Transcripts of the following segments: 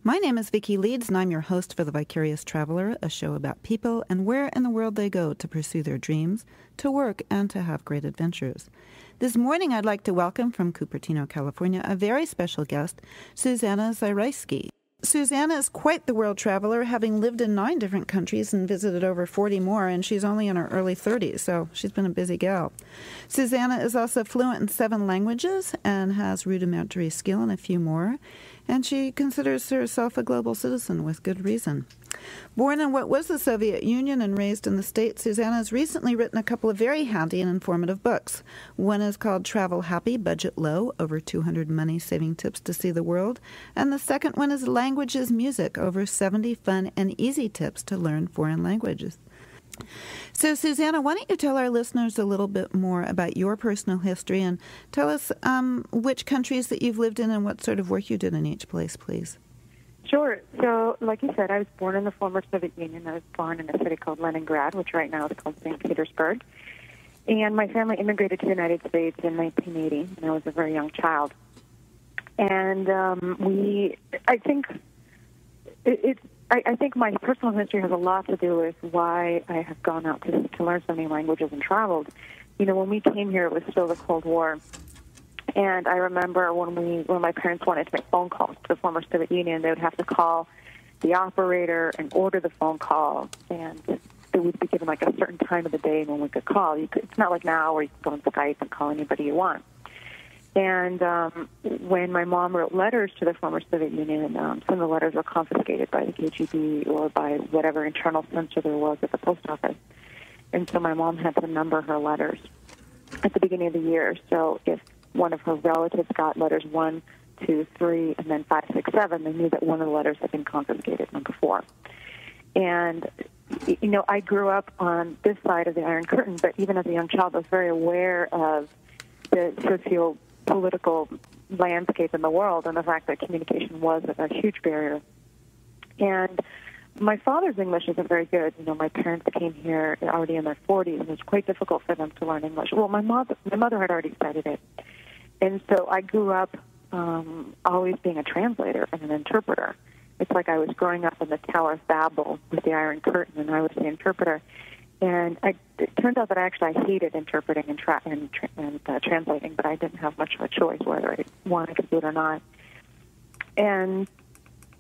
My name is Vicki Leeds, and I'm your host for The Vicarious Traveler, a show about people and where in the world they go to pursue their dreams, to work, and to have great adventures. This morning, I'd like to welcome from Cupertino, California, a very special guest, Susanna Zaraysky. Susanna is quite the world traveler, having lived in 9 different countries and visited over 40 more, and she's only in her early 30s, so she's been a busy gal. Susanna is also fluent in 7 languages and has rudimentary skill in a few more, and she considers herself a global citizen with good reason. Born in what was the Soviet Union and raised in the States, Susanna has recently written a couple of very handy and informative books. One is called Travel Happy, Budget Low, over 200 money-saving tips to see the world. And the second one is Languages Music, over 70 fun and easy tips to learn foreign languages. So, Susanna, why don't you tell our listeners a little bit more about your personal history and tell us which countries that you've lived in and what sort of work you did in each place, please. Sure. So, like you said, I was born in the former Soviet Union. I was born in a city called Leningrad, which right now is called St. Petersburg. And my family immigrated to the United States in 1980, and I was a very young child. And I think my personal history has a lot to do with why I have gone out to learn so many languages and traveled. You know, when we came here, it was still the Cold War. And I remember when my parents wanted to make phone calls to the former Soviet Union, they would have to call the operator and order the phone call, and they would be given like a certain time of the day when we could call. It's not like now where you can go on Skype and call anybody you want. And when my mom wrote letters to the former Soviet Union, some of the letters were confiscated by the KGB or by whatever internal censor there was at the post office. And so my mom had to number her letters at the beginning of the year. So if one of her relatives got letters 1, 2, 3, and then 5, 6, 7, they knew that one of the letters had been confiscated, number 4. And, you know, I grew up on this side of the Iron Curtain, but even as a young child, I was very aware of the socio-political landscape in the world and the fact that communication was a huge barrier. And my father's English isn't very good. You know, my parents came here already in their 40s, and it was quite difficult for them to learn English. Well, my mother had already studied it. And so I grew up always being a translator and an interpreter. It's like I was growing up in the Tower of Babel with the Iron Curtain, and I was the interpreter. And it turned out that I hated interpreting and translating, but I didn't have much of a choice whether I wanted to do it or not. And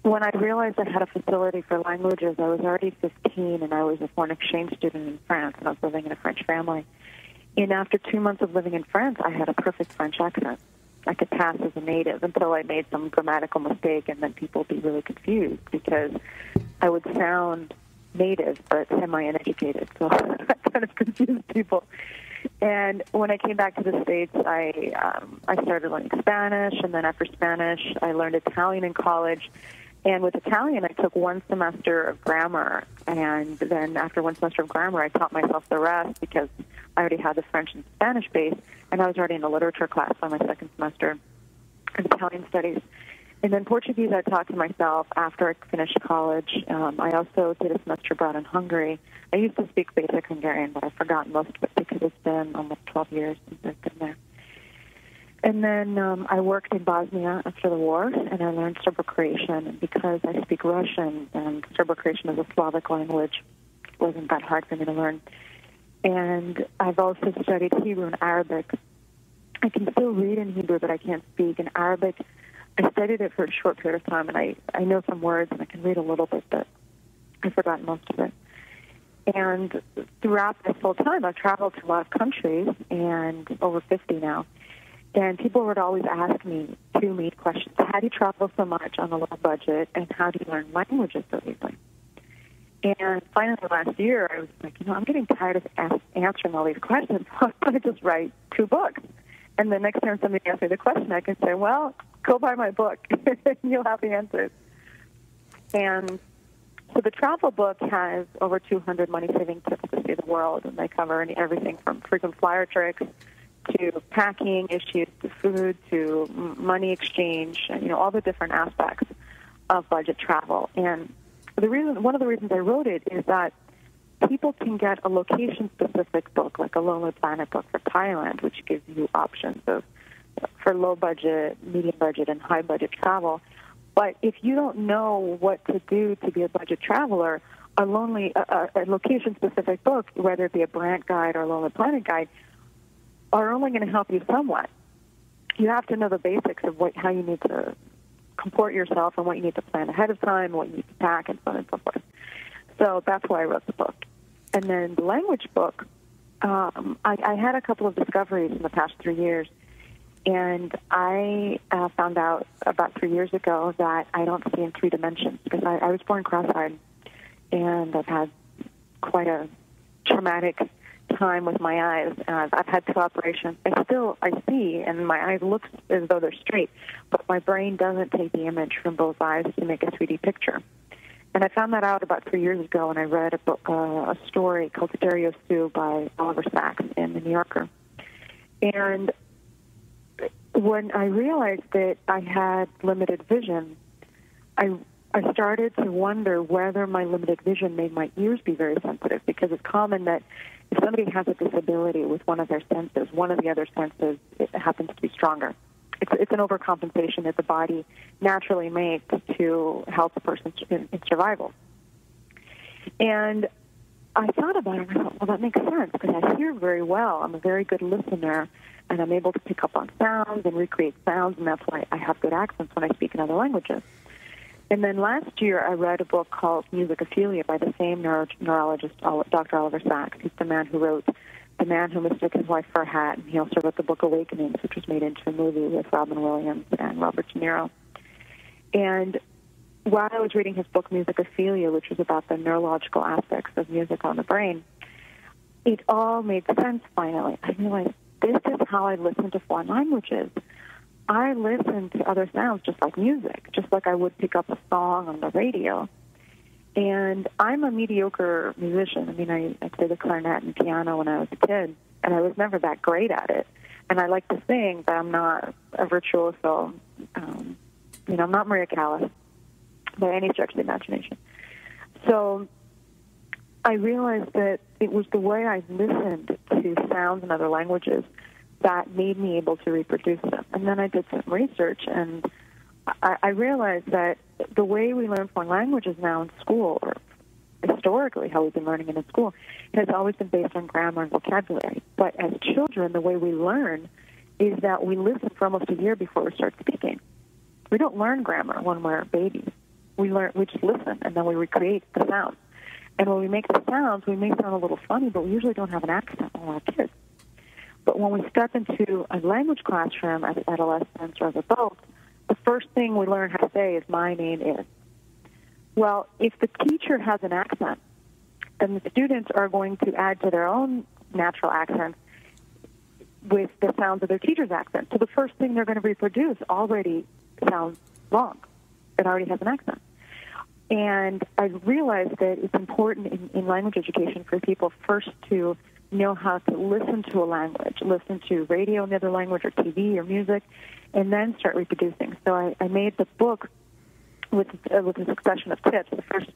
when I realized I had a facility for languages, I was already 15, and I was a foreign exchange student in France, and I was living in a French family. And after 2 months of living in France, I had a perfect French accent. I could pass as a native until I made some grammatical mistake, and then people would be really confused because I would sound native but semi-uneducated, so that kind of confused people. And when I came back to the States, I started learning Spanish, and then after Spanish, I learned Italian in college. And with Italian, I took 1 semester of grammar, and then after 1 semester of grammar, I taught myself the rest because I already had the French and Spanish base, and I was already in a literature class by my 2nd semester in Italian studies. And then Portuguese I taught to myself after I finished college. I also did a semester abroad in Hungary. I used to speak basic Hungarian, but I've forgotten most of it because it's been almost 12 years since I've been there. And then I worked in Bosnia after the war, and I learned Serbo-Croatian. And because I speak Russian, and Serbo-Croatian is a Slavic language, it wasn't that hard for me to learn. And I've also studied Hebrew and Arabic. I can still read in Hebrew, but I can't speak. In Arabic, I studied it for a short period of time, and I know some words, and I can read a little bit, but I've forgotten most of it. And throughout this whole time, I've traveled to a lot of countries, and over 50 now. And people would always ask me 2 main questions. How do you travel so much on a low budget, and how do you learn languages so easily? And finally, last year, I was like, I'm getting tired of answering all these questions. I'm going to just write 2 books. And the next time somebody asks me the question, I can say, well, go buy my book, and you'll have the answers. And so the travel book has over 200 money-saving tips to see the world, and they cover everything from frequent flyer tricks to packing issues, to food, to money exchange, and, all the different aspects of budget travel. And one of the reasons I wrote it is that people can get a location-specific book, like a Lonely Planet book for Thailand, which gives you options for low budget, medium budget, and high budget travel. But if you don't know what to do to be a budget traveler, a location-specific book, whether it be a Brand Guide or a Lonely Planet Guide, are only going to help you somewhat. You have to know the basics of how you need to comport yourself and what you need to plan ahead of time, what you need to pack, and so on and so forth. So that's why I wrote the book. And then the language book, I had a couple of discoveries in the past 3 years, and I found out about 3 years ago that I don't see in 3 dimensions, because I was born cross-eyed, and I've had quite a traumatic time with my eyes. I've had 2 operations. I see, and my eyes look as though they're straight, but my brain doesn't take the image from both eyes to make a 3D picture. And I found that out about 3 years ago, and I read a book, a story called Stereo Stew by Oliver Sacks in The New Yorker. And when I realized that I had limited vision, I started to wonder whether my limited vision made my ears be very sensitive, because it's common that if somebody has a disability with one of their senses, one of the other senses, it happens to be stronger. It's an overcompensation that the body naturally makes to help a person in survival. And I thought about it, and I thought, well, that makes sense, because I hear very well. I'm a very good listener, and I'm able to pick up on sounds and recreate sounds, and that's why I have good accents when I speak in other languages. And then last year, I read a book called Musicophilia by the same neurologist, Dr. Oliver Sacks. He's the man who wrote The Man Who Mistook His Wife for a Hat, and he also wrote the book Awakenings, which was made into a movie with Robin Williams and Robert De Niro. And while I was reading his book Musicophilia, which was about the neurological aspects of music on the brain, it all made sense finally. I realized this is how I listen to foreign languages. I listen to other sounds just like music, just like I would pick up a song on the radio. And I'm a mediocre musician. I mean, I played the clarinet and piano when I was a kid, and I was never that great at it. And I like to sing, but I'm not a virtuoso. I'm not Maria Callas by any stretch of the imagination. So I realized that it was the way I listened to sounds in other languages that made me able to reproduce them. And then I did some research, and I realized that the way we learn foreign languages now in school, or historically how we've been learning it in school, has always been based on grammar and vocabulary. But as children, the way we learn is that we listen for almost a year before we start speaking. We don't learn grammar when we're babies. We just listen, and then we recreate the sounds. And when we make the sounds, we may sound a little funny, but we usually don't have an accent when we're kids. But when we step into a language classroom as adolescents or as adults, the first thing we learn how to say is, my name is. Well, if the teacher has an accent, then the students are going to add to their own natural accents with the sounds of their teacher's accent. So the first thing they're going to reproduce already sounds wrong. It already has an accent. And I realized that it's important in language education for people first to know how to listen to a language, listen to radio in the other language or TV or music, and then start reproducing. So I made the book with a succession of tips. The first,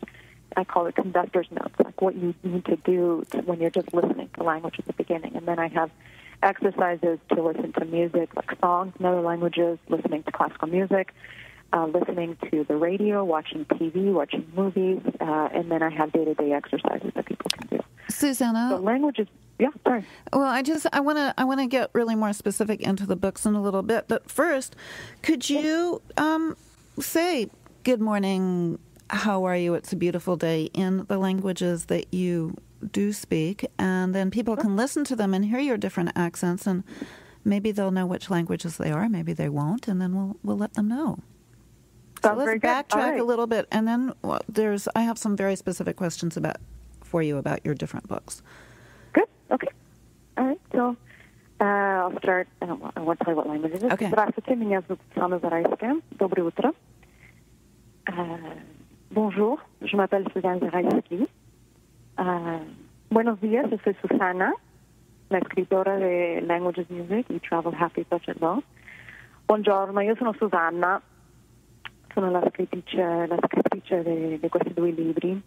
I call it conductor's notes, like what you need to do when you're just listening to language at the beginning. And then I have exercises to listen to music, like songs in other languages, listening to classical music, listening to the radio, watching TV, watching movies, and then I have day-to-day exercises that people can do. Susanna? So language is, yeah, sorry. Well, I want to get really more specific into the books in a little bit, but first, could you say good morning, how are you, it's a beautiful day in the languages that you do speak, and then people can listen to them and hear your different accents, and maybe they'll know which languages they are, maybe they won't, and then we'll let them know. So let's backtrack a little bit, and then I have some very specific questions for you about your different books. Good. Okay. All right. So I'll start. I won't tell you what language it is. Okay. Здравствуйте, меня зовут Susanna Zaraysky. Доброе утро. Bonjour, je m'appelle Susanna Zaraysky. Buenos días, yo soy Susana, la escritora de Languages, Music y Travel Happy Budget Law. Buongiorno, io sono Susanna. Sono la scrittrice di questi 2 libri.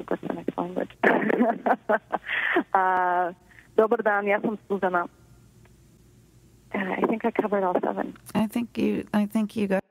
What's the next language? Dobar dan, ja sam Suzana. I think I covered all 7. I think you got